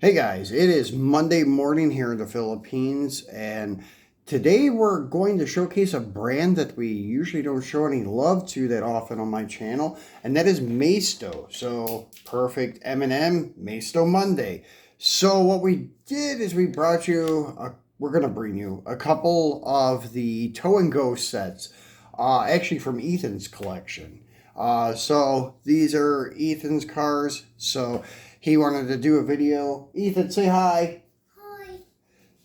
Hey guys, it is Monday morning here in the Philippines, and today we're going to showcase a brand that we usually don't show any love to that often on my channel, and that is Maisto. So, perfect M&M, Maisto Monday. So what we did is we're going to bring you a couple of the Tow and Go sets, actually from Ethan's collection. So these are Ethan's cars, so he wanted to do a video. Ethan, say hi. Hi.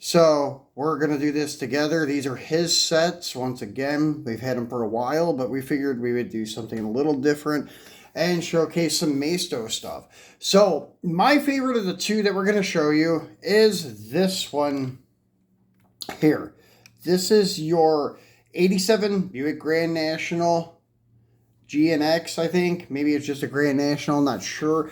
So we're going to do this together. These are his sets. Once again, we've had them for a while, but we figured we would do something a little different and showcase some Maisto stuff. So my favorite of the two that we're going to show you is this one here. This is your 87 Buick Grand National GNX, I think. Maybe it's just a Grand National, I'm not sure.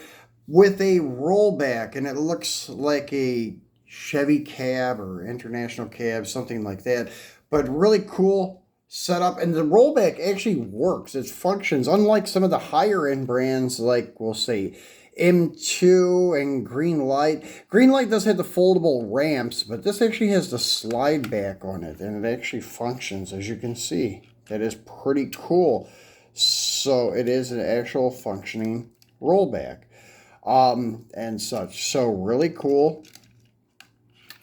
With a rollback, and it looks like a Chevy cab or International cab, something like that. But really cool setup, and the rollback actually works. It functions, unlike some of the higher end brands like, we'll say, M2 and Green Light. Green Light does have the foldable ramps, but this actually has the slide back on it, and it actually functions, as you can see. That is pretty cool. So it is an actual functioning rollback and such. So really cool.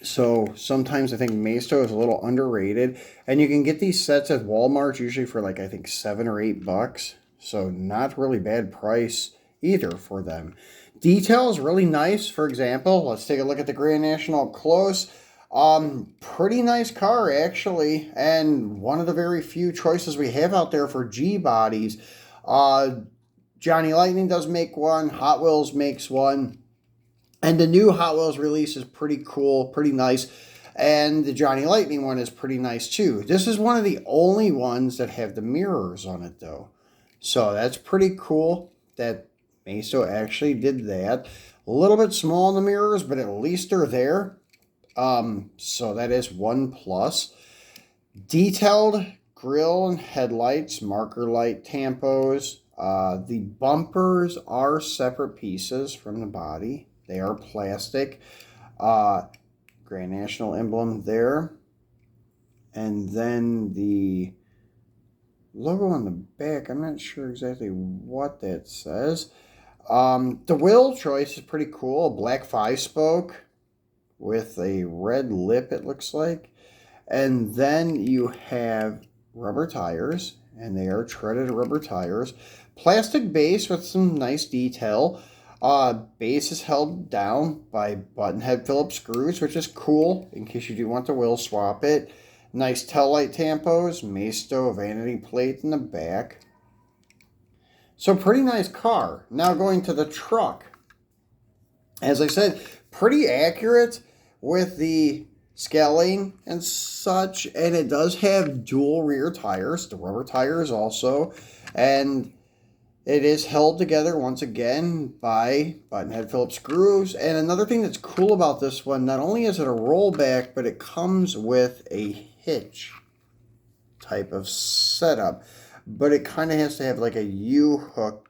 So sometimes I think Maisto is a little underrated, and you can get these sets at Walmart usually for like I think $7 or $8. So not really bad price either for them. Detail is really nice. For example, let's take a look at the Grand National up close. Pretty nice car actually, and one of the very few choices we have out there for G bodies. Johnny Lightning does make one, Hot Wheels makes one, and the new Hot Wheels release is pretty cool, pretty nice, and the Johnny Lightning one is pretty nice too. This is one of the only ones that have the mirrors on it though, so that's pretty cool that Maisto actually did that. A little bit small in the mirrors, but at least they're there. So that is one plus. Detailed grille and headlights, marker light tampos. The bumpers are separate pieces from the body. They are plastic. Grand National emblem there. And then the logo on the back, I'm not sure exactly what that says. The wheel choice is pretty cool. A black 5-spoke with a red lip, it looks like. And then you have rubber tires, and they are treaded rubber tires. Plastic base with some nice detail. Base is held down by button head Phillips screws, which is cool in case you do want to wheel swap it. Nice tail light tampos, Maisto vanity plate in the back. So pretty nice car. Now going to the truck. As I said, pretty accurate with the scaling and such, and it does have dual rear tires, the rubber tires also, and it is held together once again by button head Phillips screws. And another thing that's cool about this one, not only is it a rollback, but it comes with a hitch type of setup, but it kind of has to have like a U-hook.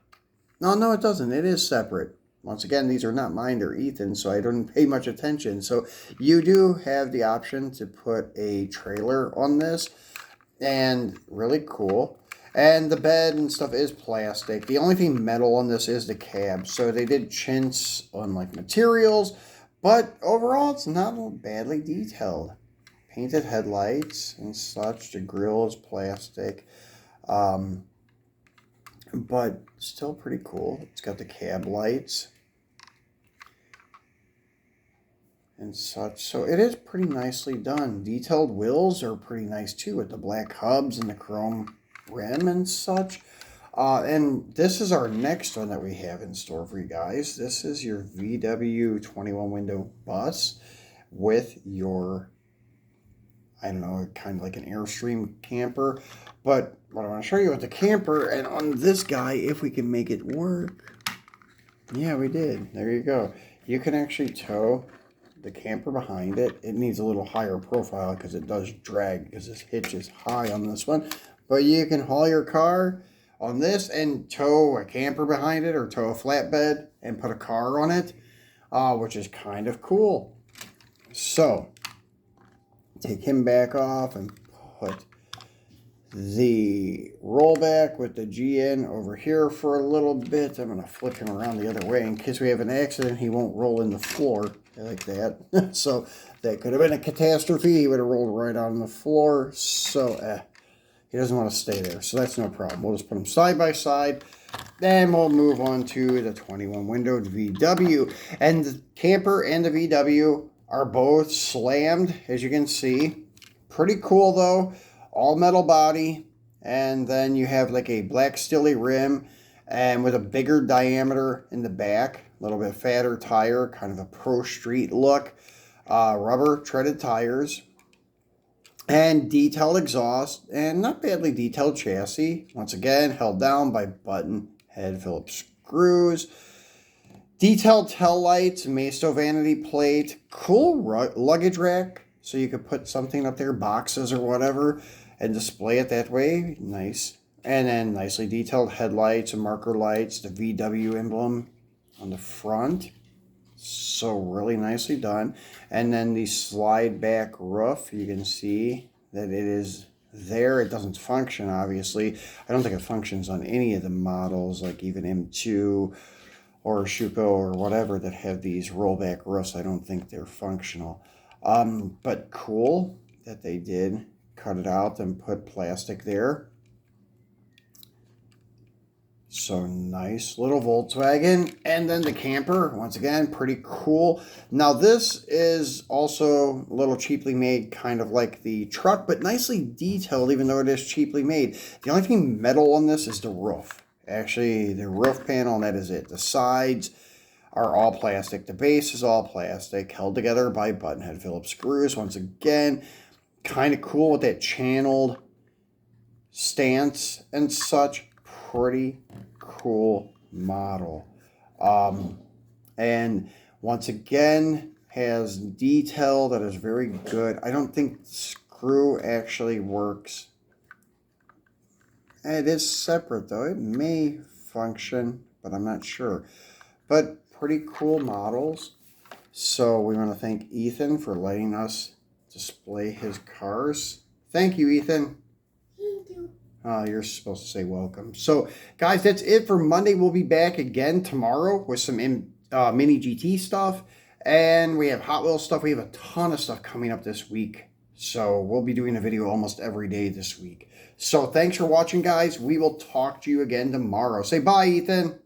No, it doesn't. It is separate. Once again, these are not mine, they're Ethan's, so I don't pay much attention. So you do have the option to put a trailer on this, and really cool. And the bed and stuff is plastic. The only thing metal on this is the cab. So they did chintz on like materials, but overall it's not badly detailed. Painted headlights and such. The grille is plastic. But still pretty cool. It's got the cab lights and such. So it is pretty nicely done. Detailed wheels are pretty nice too, with the black hubs and the chrome rim and such. And this is our next one that we have in store for you guys. This is your VW 21 window bus with your, I don't know, kind of like an Airstream camper. But what I want to show you with the camper, and on this guy, if we can make it work. Yeah, we did. There you go. You can actually tow the camper behind it. It needs a little higher profile because it does drag because this hitch is high on this one. But you can haul your car on this and tow a camper behind it, or tow a flatbed and put a car on it. which is kind of cool. So, take him back off and put the rollback with the GN over here for a little bit. I'm going to flip him around the other way in case we have an accident. He won't roll in the floor like that. So that could have been a catastrophe. He would have rolled right on the floor. So he doesn't want to stay there. So that's no problem. We'll just put them side by side. Then we'll move on to the 21 windowed VW. And the camper and the VW are both slammed, as you can see. Pretty cool though. All metal body, and then you have like a black Stilly rim and with a bigger diameter in the back, a little bit fatter tire, kind of a pro street look, rubber treaded tires, and detailed exhaust, and not badly detailed chassis. Once again, held down by button head Phillips screws. Detailed tail lights, Maisto vanity plate, cool luggage rack, so you could put something up there, boxes or whatever, and display it that way. Nice. And then nicely detailed headlights and marker lights, the VW emblem on the front. So really nicely done. And then the slide back roof, you can see that it is there. It doesn't function, obviously. I don't think it functions on any of the models, like even M2 or Schuko or whatever that have these rollback roofs. I don't think they're functional. But cool that they did cut it out and put plastic there. So nice little Volkswagen. And then the camper, once again, pretty cool. Now this is also a little cheaply made, kind of like the truck, but nicely detailed, even though it is cheaply made. The only thing metal on this is the roof. Actually, the roof panel, and that is it. The sides are all plastic. The base is all plastic, held together by button head Phillips screws. Once again, kind of cool with that channeled stance and such. Pretty cool model. And once again, has detail that is very good. I don't think the screw actually works. It is separate though. It may function, but I'm not sure. But pretty cool models. So we want to thank Ethan for letting us display his cars. Thank you, Ethan. Thank you. You're supposed to say welcome. So, guys, that's it for Monday. We'll be back again tomorrow with some mini GT stuff. And we have Hot Wheels stuff. We have a ton of stuff coming up this week. So we'll be doing a video almost every day this week. So thanks for watching, guys. We will talk to you again tomorrow. Say bye, Ethan.